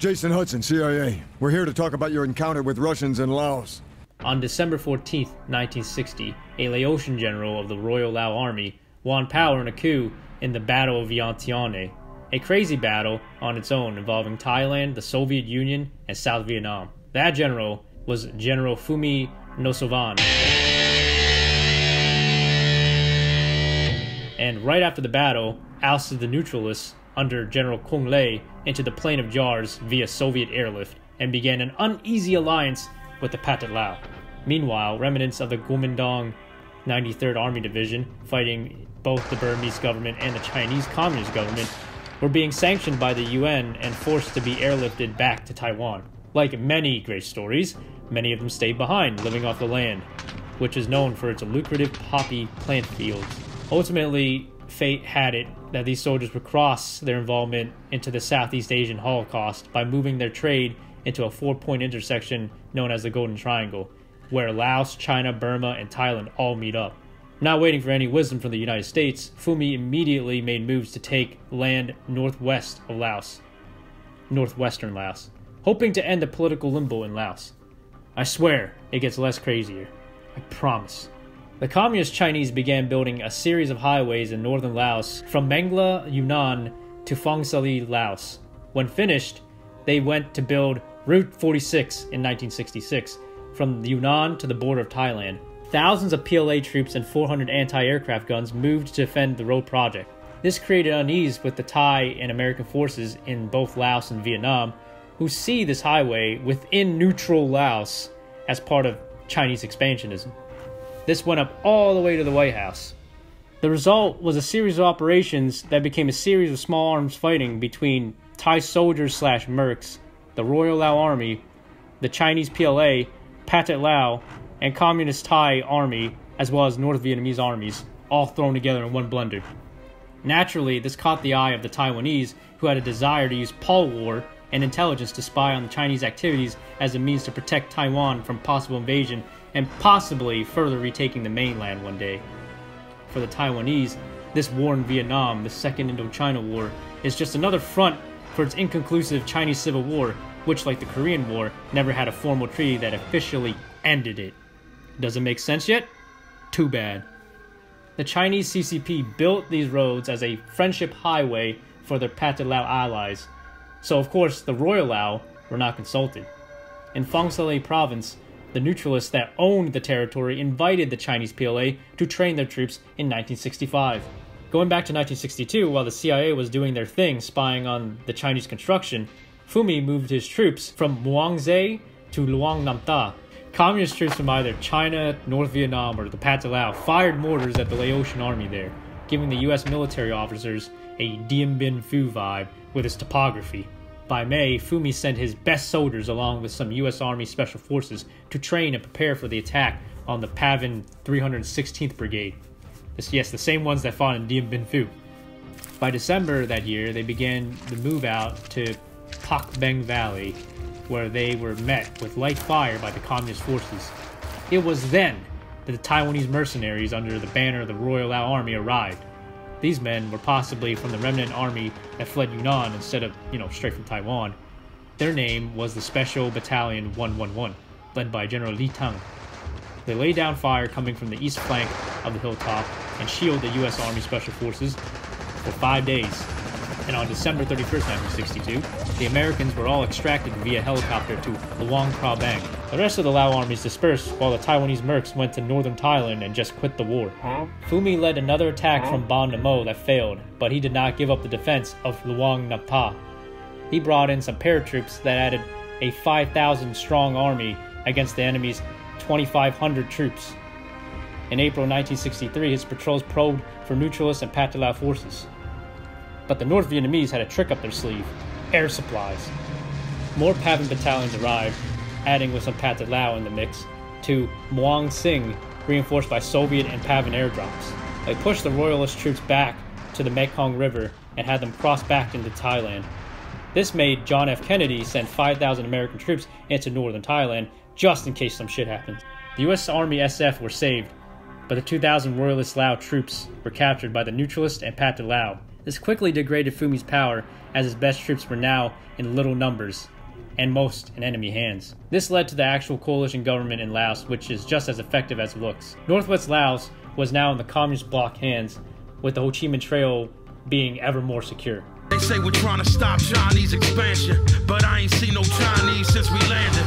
Jason Hudson, CIA. We're here to talk about your encounter with Russians in Laos. On December 14, 1960, a Laotian general of the Royal Lao Army won power in a coup in the Battle of Vientiane, a crazy battle on its own involving Thailand, the Soviet Union, and South Vietnam. That general was General Phumi Nosovan. And right after the battle, ousted the neutralists under General Kung Lei into the Plain of Jars via Soviet airlift and began an uneasy alliance with the Pathet Lao. Meanwhile, remnants of the Kuomintang 93rd Army Division, fighting both the Burmese government and the Chinese Communist government, were being sanctioned by the UN and forced to be airlifted back to Taiwan. Like many great stories, many of them stayed behind, living off the land, which is known for its lucrative poppy plant fields. Ultimately, fate had it that these soldiers would cross their involvement into the Southeast Asian Holocaust by moving their trade into a four-point intersection known as the Golden Triangle, where Laos, China, Burma, and Thailand all meet up. Not waiting for any wisdom from the United States, Phumi immediately made moves to take land northwest of Laos, northwestern Laos, hoping to end the political limbo in Laos. I swear, it gets less crazier. I promise. The Communist Chinese began building a series of highways in northern Laos from Mengla, Yunnan to Phang Saly, Laos. When finished, they went to build Route 46 in 1966 from Yunnan to the border of Thailand. Thousands of PLA troops and 400 anti-aircraft guns moved to defend the road project. This created unease with the Thai and American forces in both Laos and Vietnam, who see this highway within neutral Laos as part of Chinese expansionism. This went up all the way to the White House. The result was a series of operations that became a series of small arms fighting between Thai soldiers / mercs, the Royal Lao Army, the Chinese PLA, Pathet Lao, and Communist Thai Army, as well as North Vietnamese armies, all thrown together in one blender. Naturally, this caught the eye of the Taiwanese, who had a desire to use Pol War and intelligence to spy on the Chinese activities as a means to protect Taiwan from possible invasion and possibly further retaking the mainland one day. For the Taiwanese, this war in Vietnam, the Second Indochina War, is just another front for its inconclusive Chinese Civil War, which, like the Korean War, never had a formal treaty that officially ended it. Does it make sense yet? Too bad. The Chinese CCP built these roads as a friendship highway for their Pathet Lao allies, so of course the Royal Lao were not consulted. In Phang Saly province, the neutralists that owned the territory invited the Chinese PLA to train their troops in 1965. Going back to 1962, while the CIA was doing their thing spying on the Chinese construction, Phumi moved his troops from Muangze to Luang, Namtha. Communist troops from either China, North Vietnam, or the Pathet Lao fired mortars at the Laotian army there, giving the US military officers a Dien Bien Phu vibe with its topography. By May, Phumi sent his best soldiers along with some US Army Special Forces to train and prepare for the attack on the Pavan 316th Brigade. Yes, the same ones that fought in Dien Bien Phu. By December that year, they began the move out to Pak Beng Valley, where they were met with light fire by the Communist forces. It was then that the Taiwanese mercenaries under the banner of the Royal Lao Army arrived. These men were possibly from the remnant army that fled Yunnan instead of, straight from Taiwan. Their name was the Special Battalion 111, led by General Li Tang. They laid down fire coming from the east flank of the hilltop and shielded the U.S. Army Special Forces for 5 days. And on December 31st, 1962, the Americans were all extracted via helicopter to Luang Prabang. The rest of the Lao armies dispersed while the Taiwanese mercs went to northern Thailand and just quit the war. Phumi led another attack from Ban Namo that failed, but he did not give up the defense of Luang Namtha. He brought in some paratroops that added a 5,000-strong army against the enemy's 2,500 troops. In April 1963, his patrols probed for neutralist and Pathet Lao forces. But the North Vietnamese had a trick up their sleeve: air supplies. More Pavan battalions arrived, adding with some Pathet Lao in the mix, to Muang Sing, reinforced by Soviet and Pavan airdrops. They pushed the royalist troops back to the Mekong River and had them cross back into Thailand. This made John F. Kennedy send 5,000 American troops into northern Thailand just in case some shit happened. The U.S. Army SF were saved, but the 2,000 royalist Lao troops were captured by the neutralist and Pathet Lao. This quickly degraded Phumi's power as his best troops were now in little numbers, and most in enemy hands. This led to the actual coalition government in Laos, which is just as effective as it looks. Northwest Laos was now in the communist bloc hands, with the Ho Chi Minh Trail being ever more secure. They say we're trying to stop Chinese expansion, but I ain't seen no Chinese since we landed.